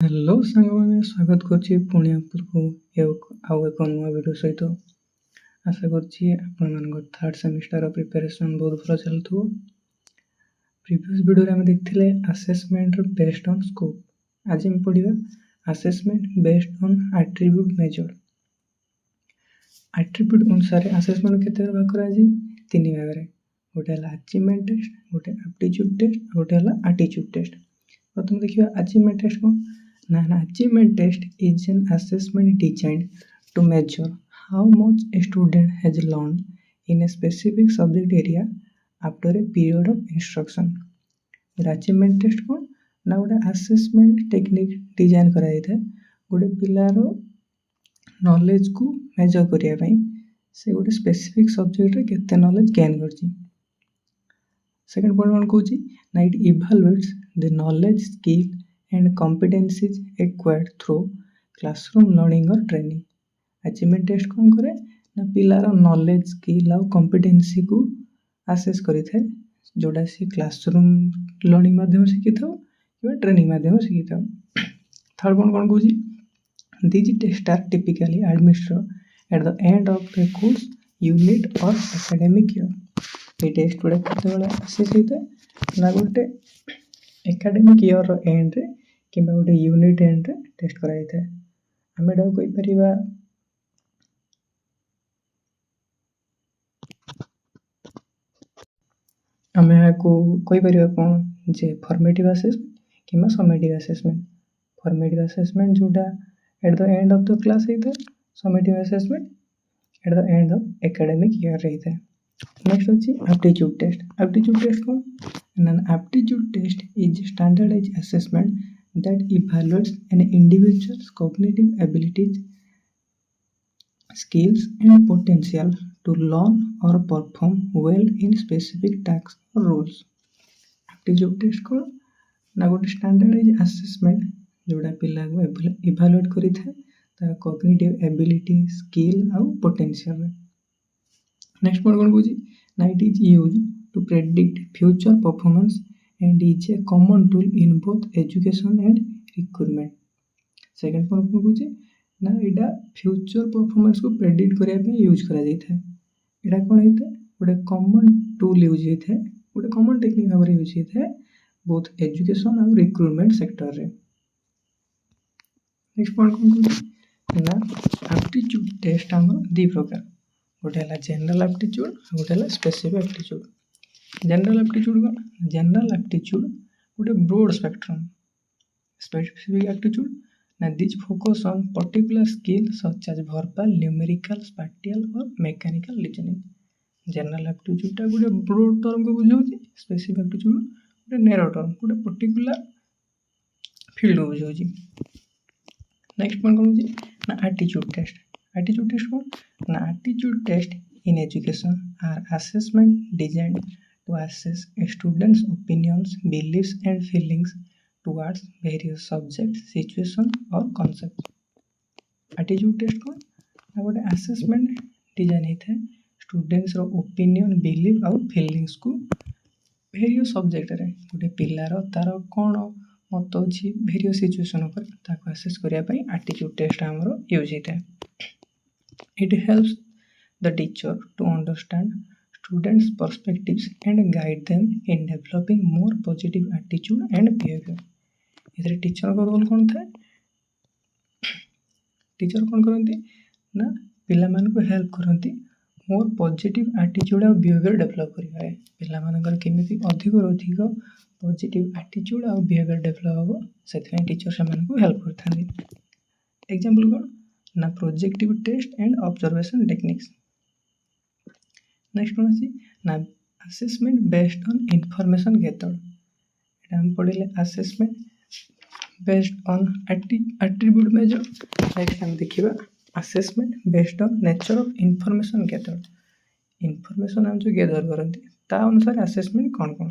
Hello सांग मैंने स्वागत करछि पुणी आपको आउ एक नुआ वीडियो सहित आशा करछि आपण मानक थर्ड सेमिस्टर प्रिपरेशन बहुत भल चलथो। प्रीवियस वीडियो रे हम देखथिले असेसमेंट बेस्ड ऑन स्कोप। आज हम पढिबा assessment based on attribute measure. Attribute अनुसार असेसमेंट केते भाग करा जी तीन भाग रे। गोटे हला अचीवमेंट टेस्ट, गोटे एप्टीट्यूड टेस्ट, गोटे हला एटीट्यूड टेस्ट। प्रथम देखिबा अचीवमेंट टेस्ट को। An achievement test is an assessment designed to measure how much a student has learned in a specific subject area after a period of instruction. But achievement test को ना गोटे assessment technique design करा जाइए गोटे पिलार knowledge को major करिया पई से गोटे स्पेसिफिक सब्जेक्ट रे केते नॉलेज गेन करछि। सेकंड पॉइंट वन कहूछि ना it evaluates the knowledge skill and competencies acquired through classroom learning or training. Achievement test कौन करे ना पिलार नॉलेज स्किल और कॉम्पिटेंसी को असेस करि थे जोडा से क्लासरूम लर्निंग माध्यम से शिखि था कि ट्रेनिंग माध्यम से शिखि था। थर्ड पॉइंट कौन कहूछि these tests are typically administered at the end of a course unit or academic year. ये टेस्ट गुडा केतेबेले असेस होइते ना गोटे एकेडमिक ईयर रो एंड रे किबा गोटे यूनिट एंड रे टेस्ट करा जाय। हम एडा कोइ परिबा हमें को कोइ परिबा कोन जे फॉर्मेटिव असेसमेंट किबा समेटिव असेसमेंट। फॉर्मेटिव असेसमेंट जोडा at the end of the class होइते, summative assessment at the end of academic year होइते। नेक्स्ट होची एप्टीट्यूड टेस्ट। एप्टीट्यूड टेस्ट को an aptitude test is a standardized assessment that evaluates an individual's cognitive abilities, skills, and potential to learn or perform well in specific tasks or roles. Aptitude test को ना गोटे standardized assessment जोड़ा पिला को evaluate करी थे तार cognitive ability, skill और potential। नेक्स्ट पॉइंट कौन पूछी ना it is used to predict future performance and is a common tool in both education and recruitment. Second point को पूछे ना एडा फ्यूचर परफॉर्मेंस को प्रेडिक्ट करिया पे यूज करा जाय था। एडा कोन हेते गोटे कॉमन टूल यूज होय थे, गोटे कॉमन टेक्निक भाबरे यूज होय थे बोथ एजुकेशन और रिक्रूटमेंट सेक्टर रे। नेक्स्ट पॉइंट कोन को ना एप्टीट्यूड टेस्ट हमर दी प्रकार गोटे हला जनरल एप्टीट्यूड और गोटे हला स्पेसिफिक एप्टीट्यूड। जनरल एप्टीट्यूड गोटे ब्रॉड स्पेक्ट्रम। स्पेसिफिक एप्टीट्यूड ना this focus on particular skill such as verbal, numerical, spatial और मैकेनिकल रीजनिंग। जनरल एप्टीट्यूड टा गोटे ब्रॉड टर्म को बुझाउछि, स्पेसिफिक एप्टीट्यूड गोटे नैरो टर्म गोटे पर्टिकुलर फील्ड को बुझाउछि। नेक्स्ट पॉइंट कोन होछि ना एटीट्यूड टेस्ट। एटीट्यूड टेस्ट को ना attitude test in education are assessment designed to assess a student's opinions, beliefs and feelings towards various subjects, situations or concepts. Attitude test को गोटे assessment design होता है students रो opinion, belief और feelings को various subject रे गोटे पिलार तार कोन मत अछि वेरियस सिचुएशन ऊपर ताको असेस करिया पई एटीट्यूड टेस्ट हमरो यूज होता है। It helps the teacher to understand students' perspectives and guide them in developing more positive attitude and behavior. इधर टीचर का रोल कौन था? टीचर कौन करती ना पिला मान को हेल्प करती मोर पॉजिटिव एटीट्यूड और बिहेवियर डेवलप करिवारे। पिला मानकर केमिति अधिक रो अधिक पॉजिटिव एटीट्यूड और बिहेवियर डेवलप हो सेथि टीचर से मान को हेल्प करथानी। एग्जांपल कोन ना projective test and observation techniques. Next कौन अछि ना assessment based on information gathered. एटा हम पढिले assessment based on attribute measure. Next हम देखिबा assessment based on nature of information gathered. Information हम जो गेदर करंती ता अनुसार असेसमेंट कोन कोन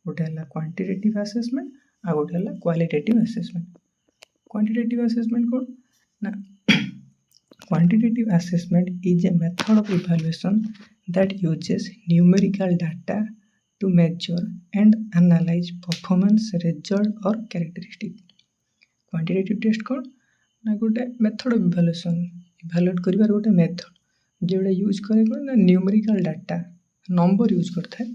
गोटे हला क्वांटिटेटिव असेसमेंट आ गोटे हला क्वालिटेटिव असेसमेंट। क्वांटिटेटिव असेसमेंट कोन ना quantitative assessment is a method of evaluation that uses numerical data to measure and analyze performance, result or characteristic. Quantitative test कौन ना गोटे मेथड ऑफ इवैल्यूएशन इवैल्यूएट करिवार गोटे method जोड़ा use करे कौन ना न्यूमेरिकल डाटा नंबर यूज करता है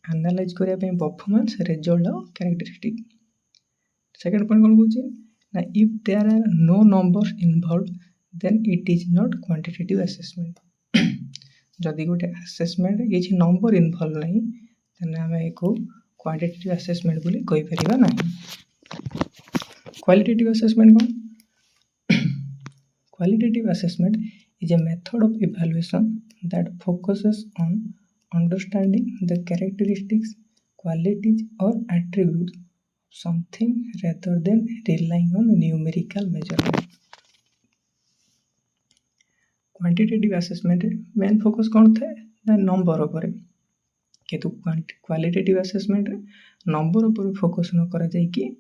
एनालाइज करने परफॉर्मेंस रिजल्ट और कैरेक्टरिस्टिक सेकंड पॉइंट कौन कहूँ ना if there are no numbers involve then it is not quantitative assessment जदि गोटे असेसमेंट किसी नंबर इन्वॉल्व नहीं तेना आम एक क्वांटिटेटिव असेसमेंट बोली कहि परिबा नहीं क्वालिटेटिव असेसमेंट कौन Qualitative assessment is a method of evaluation that focuses on understanding the characteristics, qualities, or attributes of something rather than relying on numerical measurement. Quantitative assessment main focus कौन था ना number ऊपर किंतु qualitative assessment number ऊपर focus न करा जाय कि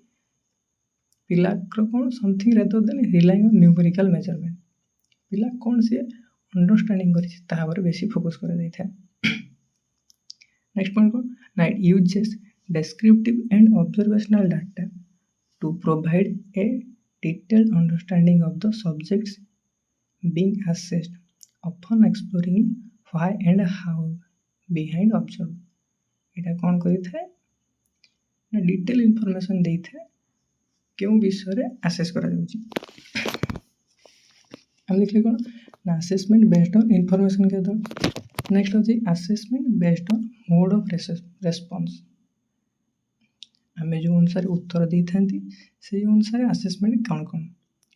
पिला कौन something rather than relying on numerical measurement पिला कौन से अंडरस्टैंडिंग कर बेसी फोकस करा जाय था नेक्स्ट पॉइंट कौन ना it uses descriptive and observational data to provide a detailed understanding of the subjects being assessed often exploring why and how behind observed एटा कौन करि था ना डिटेल इंफॉर्मेशन दे था क्यों विषय आसेस करा जाउची हम देखले कौन ना असेसमेंट बेस्ड ऑन इंफॉर्मेशन के दर नेक्स्ट हो जी assessment based on mode of response आमे जो अनुसार उत्तर दे थांती से अनुसार असेसमेंट कौन कौन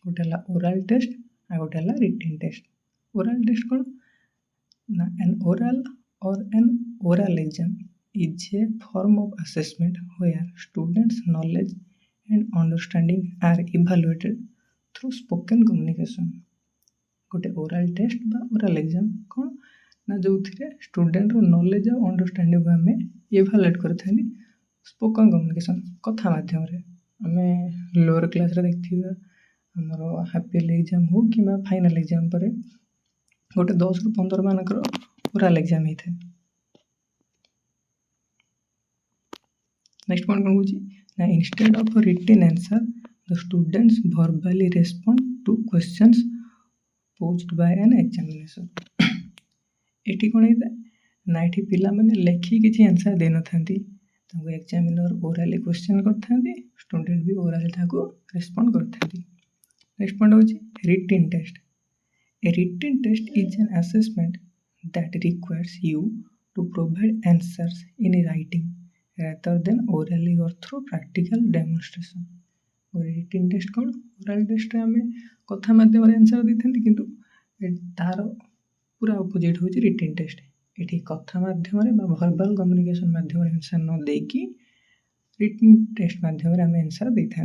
गोटे ला ओरल टेस्ट आ गोटे ला रिटन टेस्ट ओरल टेस्ट कौन ना एन ओरल और an oral exam is a form of assessment where students knowledge and understanding are evaluated through spoken communication गोटे ओरल टेस्ट बा ओरल एग्जाम कौन ना जो स्टूडेंट नॉलेज और अंडरस्टैंडिंग आम इभालुएट करते स्पोकन कम्युनिकेशन कथा माध्यम आम लोअर क्लास देखा आमर हाफ इयरली एग्जाम हो कि फाइनल एग्जाम पर गोटे 10 ରୁ 15 मानकर ओरल एग्जाम होता है नेक्स्ट पॉइंट कौन कहूँ Now, instead of a written answer, the students verbally respond to questions posed by an examination. Eighty कौन है ना ये पिला माने लेखी किसी आंसर दे नथांती ताको एग्जामिनर ओरली क्वेश्चन करथांती स्टूडेंट भी ओरली ताको रिस्पोंड करथांती नेक्स्ट पॉइंट होची written test a written test is an assessment that requires you to provide answers in writing rather than orally or through practical demonstration और written test कौन oral test आम कथा माध्यम answer दे था किंतु तार पूरा अपोजिट हूँ रिटन टेस्ट ये कथा माध्यम वर्बल कम्युनिकेशन माध्यम आंसर न देकी रिटन टेस्ट माध्यम आम आंसर दे था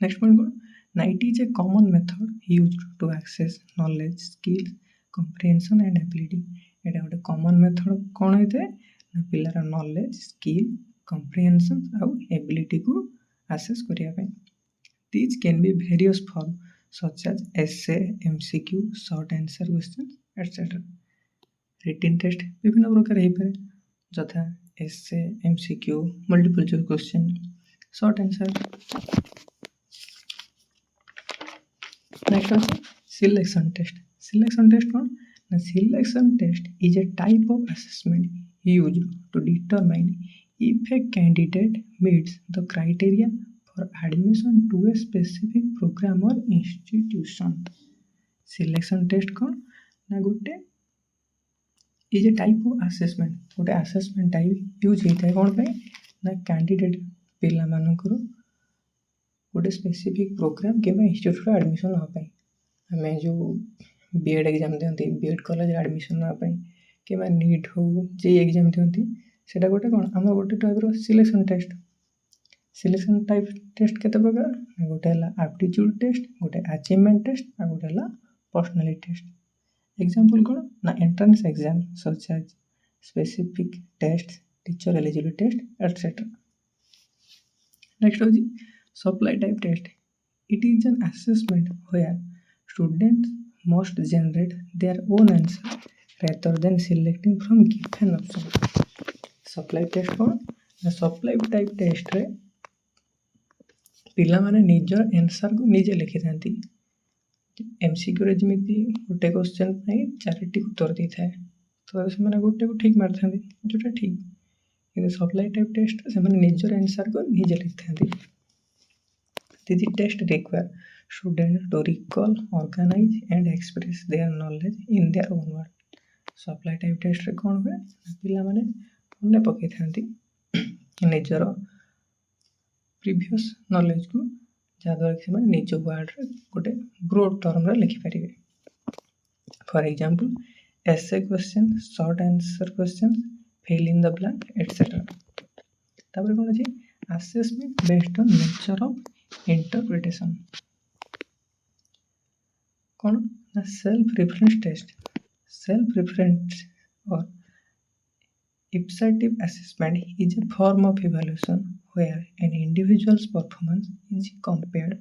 नेक्स्ट पॉइंट कौन ना it is a common method used to access knowledge skills comprehension and ability एटा गोटे कॉमन मेथड कौन होता है पिलार नॉलेज स्किल कम्प्रिहेंशन आउ एबिलिटी को आसेस करने these can be various form such as essay MCQ short answer question etcetera written test विभिन्न प्रकार हो पाए जथा essay MCQ multiple choice question short answer next है सिलेक्शन टेस्ट कौन ना selection test is a type of assessment used to determine if a candidate meets the criteria for admission to a specific program or institution. Selection test कौन ना गोटे is a type of assessment गोटे assessment type use होता है कौन पे ना candidate पिला मानकर गोटे स्पेसिफिक प्रोग्राम कि इंस्टीट्यूट एडमिशन नापी आम जो बीएड एग्जाम दिखती बीएड कॉलेज एडमिशन नापी कि नीट हो जे एग्जाम दिखती से गोटे कौन आम गोटे टाइप सिलेक्शन टाइप टेस्ट केते प्रकार गोटे एप्टीट्यूड टेस्ट गोटे अचीवमेंट टेस्ट और गोटे पर्सनालिटी टेस्ट एग्जांपल कौन ना entrance exam such as specific test teacher eligibility test etcetera next हो supply type test it is an assessment where students must generate their own answer rather than selecting from given option supply test कौन ना supply type test रे पिला माने निजर answer को निजे लिखि थांती एमसीक्यू रे जमिति गोटे क्वेश्चन पई चारिटी उत्तर दी थाए तो से माने गोटे को ठीक मार थांती जोटा ठीक किंतु सप्लाई टाइप टेस्ट से माने निजर आंसर को निजे लिखि थांती This test require students to recall, organize and express their knowledge in their own word. Supply type test रे कौन हुए पिला माने उन्हें पके थांती निजर प्रीवियस नॉलेज को जहाँद्वारा कि ସେମାନେ ନିଜ ୱାର୍ଡରେ ଗୋଟେ ବ୍ରୋଡ୍ ଟର୍ମରେ ଲେଖିପାରିବେ for example essay question, short answer question, fill in the blank etc. ତାପରେ କ'ଣ ଅଛି assessment based on nature of interpretation कौन ना self reference test self reference or ipsative assessment is a form of evaluation where an individual's performance is compared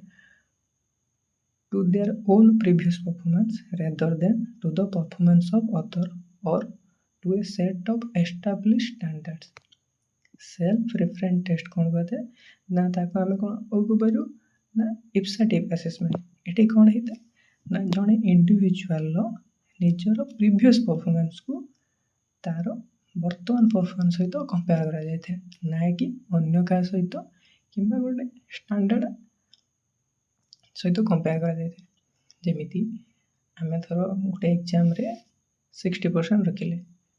to their own previous performance rather than to the performance of other or to a set of established standards. Self reference test कौन कहते ना ताको आमे कौन ओगु पारू ना इप्साटिव assessment eighty कौन हेता ना जने इंडिविजुअल लो निजर प्रीवियस परफॉर्मेंस को तार वर्तमान परफॉर्मेंस सहित कंपेयर करा जाय थे ना कि अन्य का सहित किंबा गोटे स्टैंडर्ड सहित कंपेयर करा जाय थे जेमिति आमे थरो गोटे एग्जाम रे 60% रखिले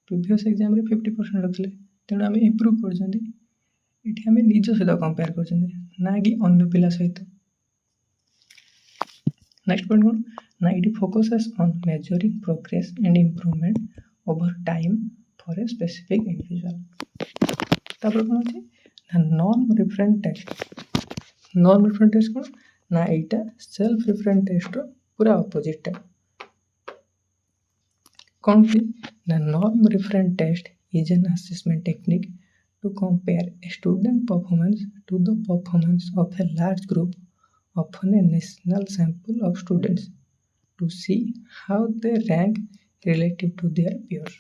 प्रीवियस एग्जाम रे 50% रखिले तेणु आम इम्प्रूव कर निज सहित कंपेयर कर ना कि अन्य पिला सहित नेक्स्ट पॉइंट कौन ना ये focuses on measuring progress and improvement over time for a specific individual तापर कौन अच्छे ना नॉन रेफरेंस टेस्ट कौन ना यहाँ सेल्फ रेफरेंस टेस्ट पूरा अपोजिट कौन कि ना non reference test is an assessment technique to compare a student performance to the performance of a large group, often a national sample of students, to see how they rank relative to their peers.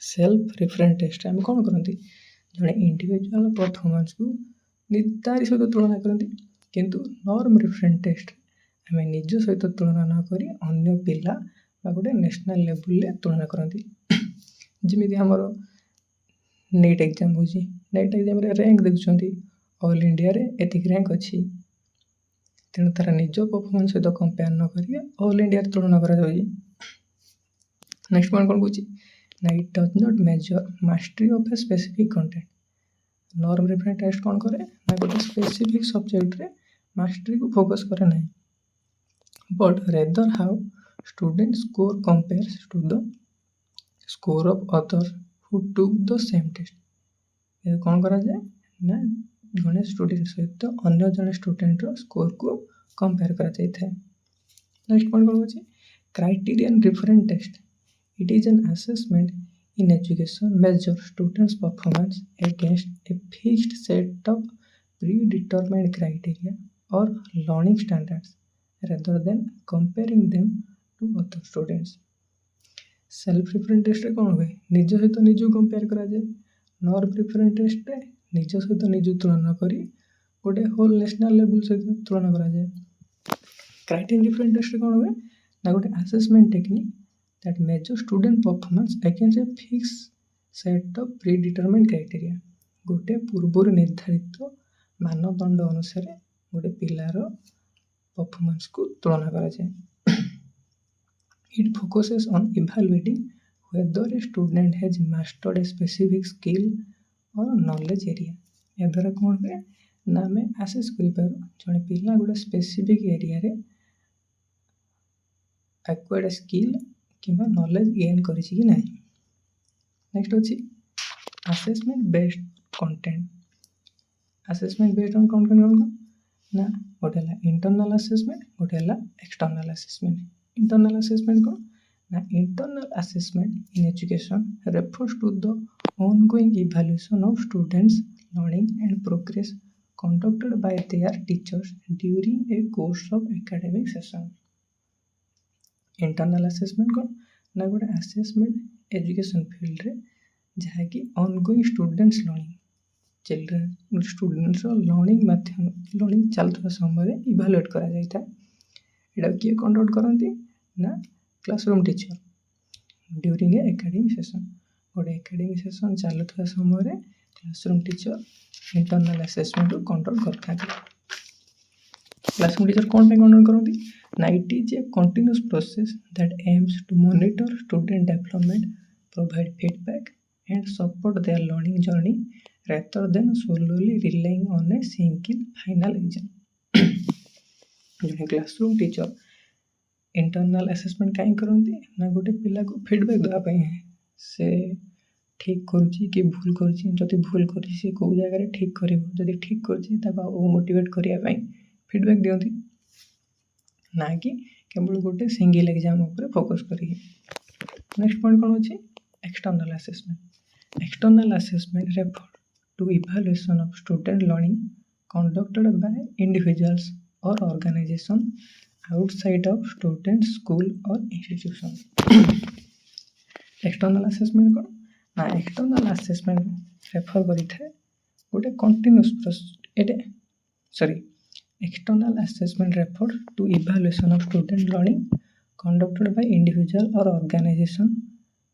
Self-reference test आम कौन करती जड़े individual performance को तारी सहित तुलना करती किंतु नॉर्म रेफरेंस टेस्ट आम निज सहित तुलना न करी अन्य पिला गोटे नेशनल लेवल तुलना करती जमीती आमर नेट एग्जाम हो नेट एग्जाम रैंक देखुं ऑल इंडिया रे एतिक रैंक अच्छी तेणु तार निज परफॉर्मेंस सहित कंपेयर न करिए ऑल इंडिया तुलना करा नेक्स्ट पॉइंट कौन कहूँ ना it does not measure mastery of a specific content norm reference test कौन करे ना गोटे स्पेसिफिक सब्जेक्ट रे मास्टरी को फोकस करे ना but rather how student score compares to the score of other who took the same test ये कौन करा जाए ना जड़े स्टूडेंट सहित अन्य जड़े स्टूडेंट स्कोर को कंपेयर करा जाए था नेक्स्ट पॉइंट कौन अच्छे criterion reference test it is an assessment in education measure students performance against a fixed set of predetermined criteria और learning standards rather than comparing them to other students self reference test रे कौन हुए निज सहित निज compare करा जाए norm reference test रे निज सहित निज तुलना करी गोटे होल नेशनल लेवल सहित तुलना करा जाए क्राइटेरियन रेफरेंस टेस्ट रे कौन हुए ना गोटे assessment technique that measure student performance against a fix set of predetermined criteria गोटे पूर्व निर्धारित मानदंड अनुसार गोटे पिलार परफॉर्मेंस को तुलना करा जाए It focuses on evaluating whether a student has mastered a specific skill or knowledge area. या द्वारा कौन हुए ना आम आसेस करें जड़े पिला गोटे स्पेसिफिक एरिया रे एक्वायर्ड स्किल किंबा नॉलेज गेन करी कि ना नेक्स्ट अच्छी assessment based content assessment based on content ना गोटे इंटरनल असेसमेंट गोटे एक्सटर्नल असेसमेंट इंटरनल असेसमेंट कौन ना internal assessment in education refers to the ongoing evaluation of students learning and progress conducted by their teachers during a course of academic session internal assessment कौन ना गोटे assessment education field रे जहाँकि ongoing students learning children students learning चलता समय evaluate करा जाता है किए कंडक्ट करती ना classroom teacher during a academic session गोटे एकेडमिक सेशन चलुवा समय classroom teacher internal assessment conduct करते क्लासरूम टीचर कौन कंडक्ट करती ना it is a continuous process that aims to monitor student development provide feedback and support their learning journey rather than solely relying on a single final exam. Classroom teacher internal assessment कहीं करती ना गोटे पिला को feedback देवाई से ठीक करुच्ची कि भूल करुच्ची भूल कर कौ जगह ठीक कर ठीक कर मोटिवेट करने फीडबैक दिखती ना कि केवल गोटे सिंगल एग्जाम उपर फोकस करी नेक्स्ट पॉइंट कौन अच्छी external assessment External assessment refer to evaluation of student learning conducted by individuals or organization outside of student school or institution. External assessment कौन ना external assessment refer करी थे गोटे continuous external assessment refer to evaluation of student learning conducted by individual or organization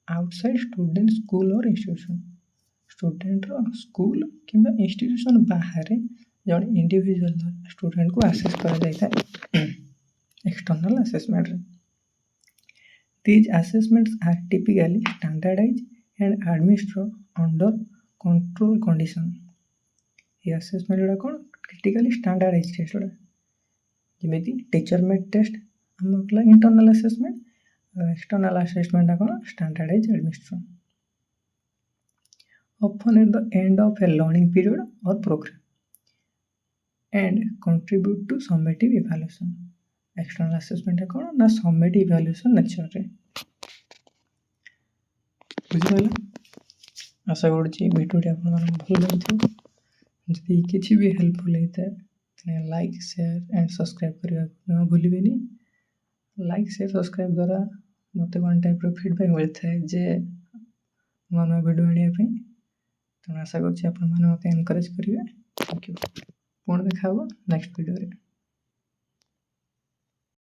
outside student school और institution स्टूडेंटर school कि institution बाहर जड़े इंडिविजुअल स्टूडेंट को आसेस कर external assessment these assessments are typically standardise and administrated under control condition ये assessment गुड़ा कौन क्रिटिकली स्टैंडर्डाइज टेस्ट गुड़ा जमी टीचर मेड टेस्ट आम इंटरनल असेसमेंट external assessment कौन standardized admission often at the end of a learning period or program and contribute to summative evaluation external assessment कौन ना summative evaluation nature रे बुझिपाला आशा करुच्ची भिडियोटी आपन भल लगी जदि किसी भी हेल्पफुल होता है लाइक शेयर एंड सब्सक्राइब करने भूलें लाइक शेयर सब्सक्राइब द्वारा मत कौन टाइप फीडबैक मिलता है जे नुआ नुआ भिड आने तेणु आशा कर एनकरेज करेंगे थैंक यू पुणी देखा नेक्स्ट वीडियो रे।